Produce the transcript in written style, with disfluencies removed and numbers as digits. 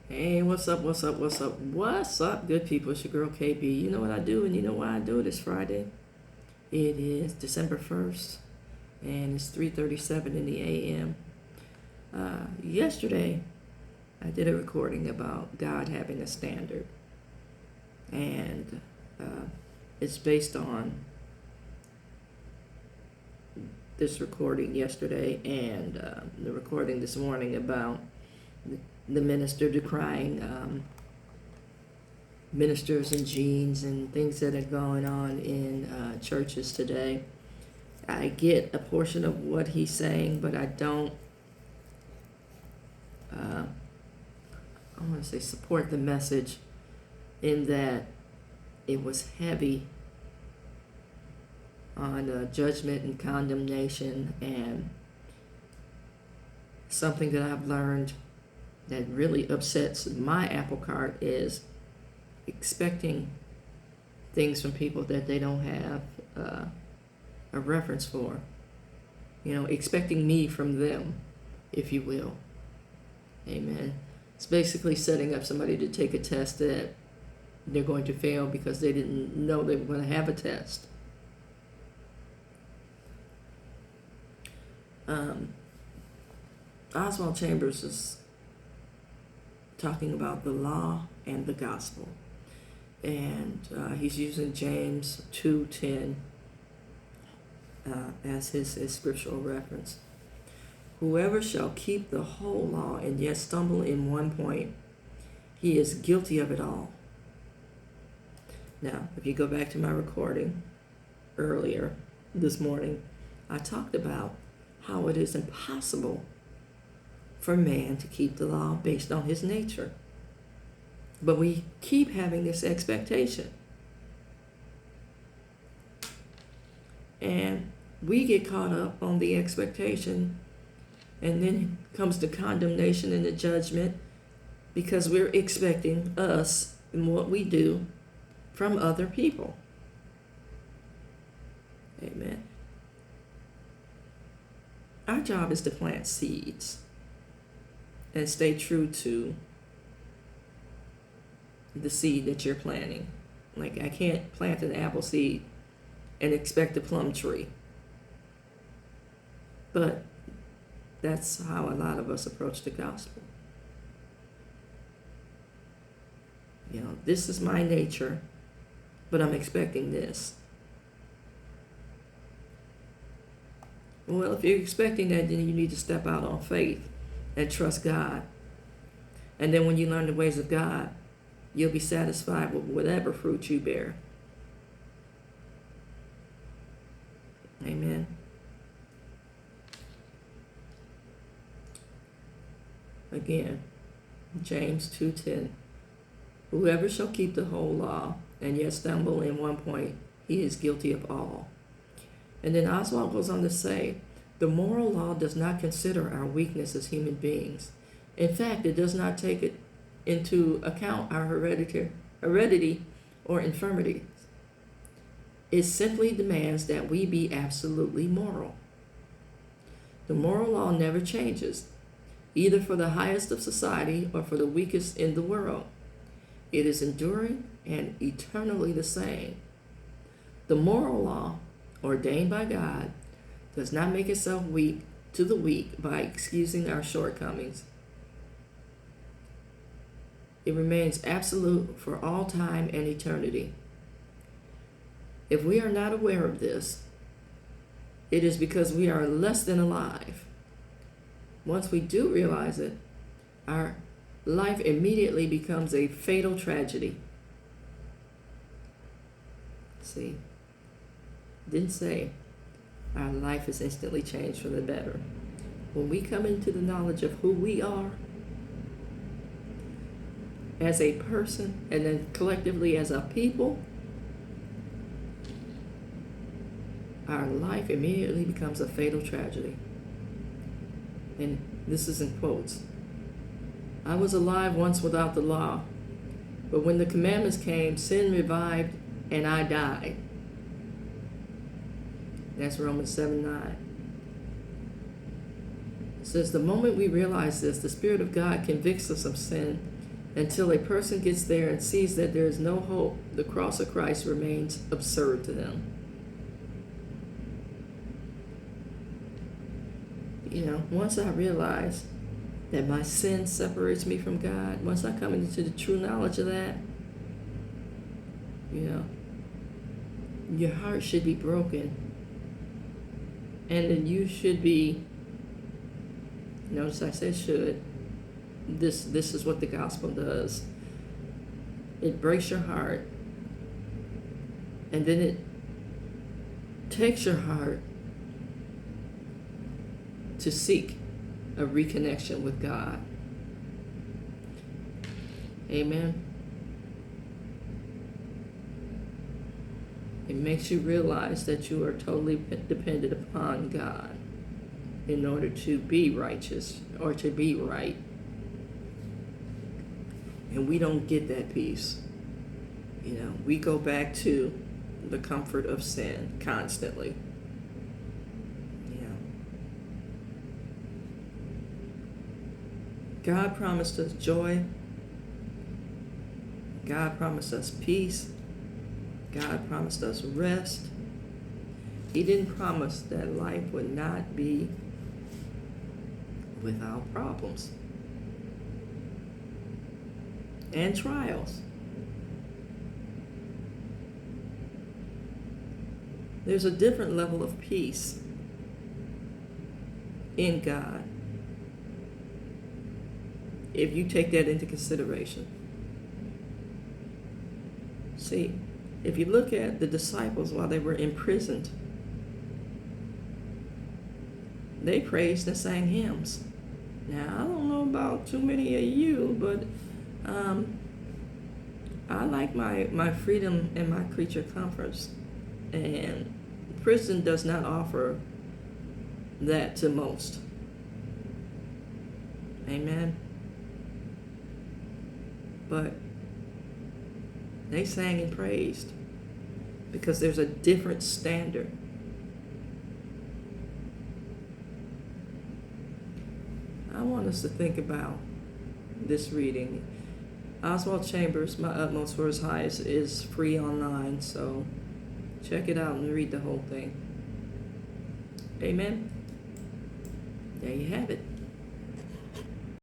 Hey, what's up, what's up, what's up, what's up, good people? It's your girl KB. You know what I do and you know why I do it. It's Friday. It is December 1st and it's 3:37 in the a.m. Yesterday, I did a recording about God having a standard. And it's based on this recording yesterday and the recording this morning about the minister decrying ministers and jeans and things that are going on in churches today. I get a portion of what he's saying, but I don't, I want to say support the message in that it was heavy on judgment and condemnation, and something that I've learned that really upsets my apple cart is expecting things from people that they don't have a reference for. You know, expecting me from them, if you will. Amen. It's basically setting up somebody to take a test that they're going to fail because they didn't know they were going to have a test. Oswald Chambers is talking about the law and the gospel, and he's using James 2:10 as his scriptural reference. Whoever shall keep the whole law and yet stumble in one point, he is guilty of it all. Now, if you go back to my recording earlier this morning, I talked about how it is impossible for man to keep the law based on his nature. But we keep having this expectation. And we get caught up on the expectation, and then comes the condemnation and the judgment because we're expecting us and what we do from other people. Amen. Our job is to plant seeds and stay true to the seed that you're planting. Like, I can't plant an apple seed and expect a plum tree. But that's how a lot of us approach the gospel. You know, this is my nature, but I'm expecting this. Well, if you're expecting that, then you need to step out on faith and trust God. And then when you learn the ways of God, you'll be satisfied with whatever fruit you bear. Amen. Again, James 2:10. Whoever shall keep the whole law and yet stumble in one point, he is guilty of all. And then Oswald goes on to say, the moral law does not consider our weakness as human beings. In fact, it does not take it into account our heredity or infirmities. It simply demands that we be absolutely moral. The moral law never changes, either for the highest of society or for the weakest in the world. It is enduring and eternally the same. The moral law, ordained by God, does not make itself weak to the weak by excusing our shortcomings. It remains absolute for all time and eternity. If we are not aware of this, it is because we are less than alive. Once we do realize it, our life immediately becomes a fatal tragedy. See, didn't say our life is instantly changed for the better. When we come into the knowledge of who we are as a person and then collectively as a people, our life immediately becomes a fatal tragedy. And this is in quotes. I was alive once without the law, but when the commandments came, sin revived and I died. That's Romans 7:9. It says, the moment we realize this, the Spirit of God convicts us of sin Until a person gets there and sees that there is no hope, the cross of Christ remains absurd to them. Once I realize that my sin separates me from God, once I come into the true knowledge of that, your heart should be broken. And then you should be, notice I said should, this is what the gospel does. It breaks your heart, and then it takes your heart to seek a reconnection with God. Amen. It makes you realize that you are totally dependent upon God in order to be righteous or to be right. And we don't get that peace. We go back to the comfort of sin constantly. God promised us joy. God promised us peace. God promised us rest. He didn't promise that life would not be without problems and trials. There's a different level of peace in God if you take that into consideration. See, if you look at the disciples while they were imprisoned, they praised and sang hymns. Now, I don't know about too many of you, but I like my freedom and my creature comforts. And prison does not offer that to most. Amen. But they sang and praised because there's a different standard. I want us to think about this reading. Oswald Chambers' My Utmost for His Highest is free online, so check it out and read the whole thing. Amen. There you have it.